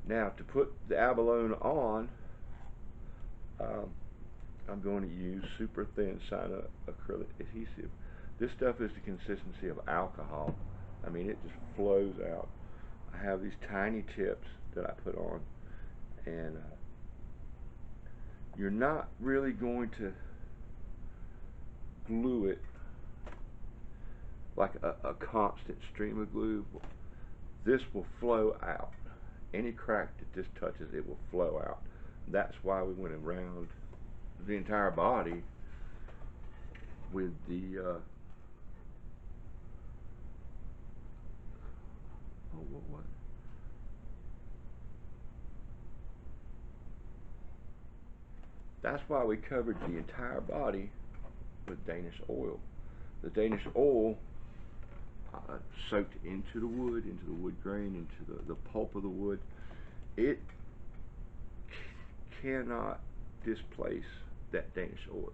Now to put the abalone on, I'm going to use super thin cyanoacrylate adhesive. This stuff is the consistency of alcohol. I mean, it just flows out. I have these tiny tips that I put on, and you're not really going to glue it like a constant stream of glue. This will flow out. Any crack that this touches, it will flow out. That's why we went around the entire body with the what? That's why we covered the entire body with Danish oil. The Danish oil soaked into the wood grain, into the pulp of the wood. It cannot displace that Danish oil.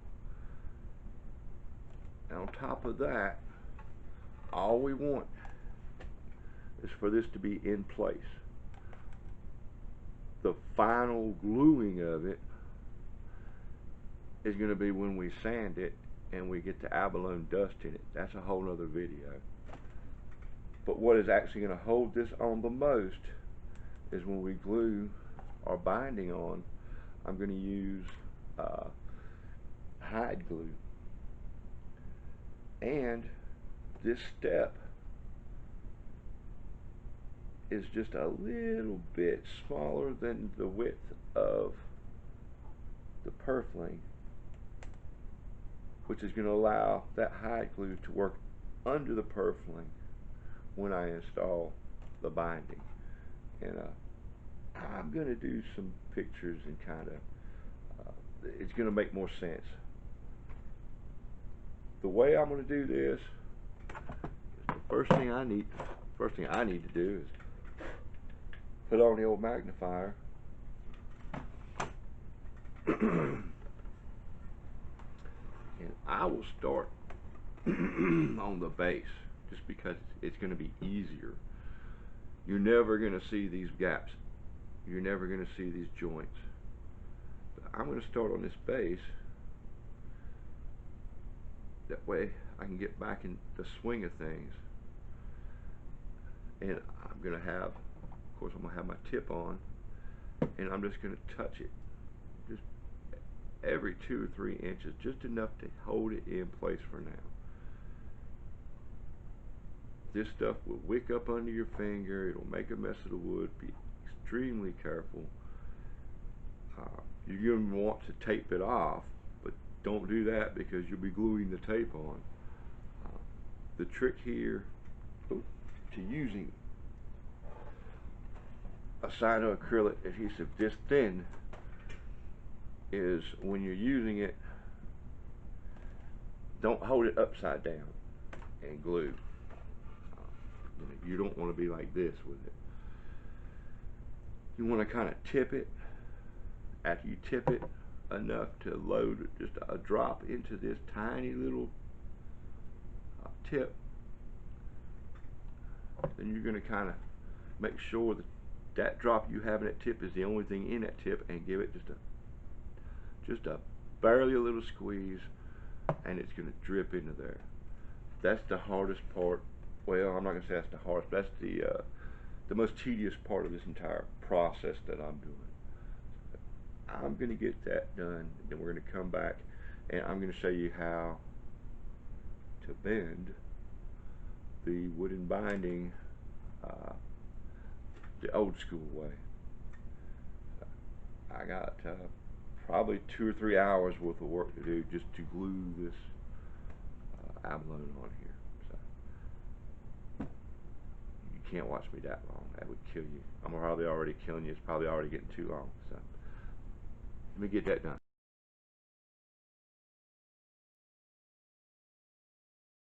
And on top of that, all we want is for this to be in place. The final gluing of it is going to be when we sand it and we get the abalone dust in it. That's a whole other video. But what is actually going to hold this on the most is when we glue our binding on. I'm going to use hide glue. And this step is just a little bit smaller than the width of the purfling, which is going to allow that hide glue to work under the purfling when I install the binding. And I'm going to do some pictures and kind of it's going to make more sense. The way I'm going to do this is the first thing I need to do is put on the old magnifier and I will start on the base just because it's going to be easier. You're never going to see these gaps. You're never going to see these joints. But I'm going to start on this base. That way I can get back in the swing of things. And I'm going to have, of course, I'm going to have my tip on, and I'm just going to touch it just every 2 or 3 inches, just enough to hold it in place for now. This stuff will wick up under your finger. It'll make a mess of the wood. Be extremely careful. You're going to want to tape it off, but don't do that because you'll be gluing the tape on. The trick here to using a cyanoacrylate adhesive this thin is when you're using it, don't hold it upside down and glue. You don't want to be like this with it. You want to kind of tip it. After you tip it enough to load just a drop into this tiny little tip, then you're going to kind of make sure that that drop you have in that tip is the only thing in that tip, and give it just a barely a little squeeze, and it's going to drip into there. That's the hardest part. Well, I'm not going to say that's the hardest. That's the most tedious part of this entire process that I'm doing. I'm going to get that done, and then we're going to come back and I'm going to show you how to bend the wooden binding the old school way. I got probably 2 or 3 hours worth of work to do just to glue this abalone on here. So you can't watch me that long. That would kill you. I'm probably already killing you. It's probably already getting too long. So let me get that done.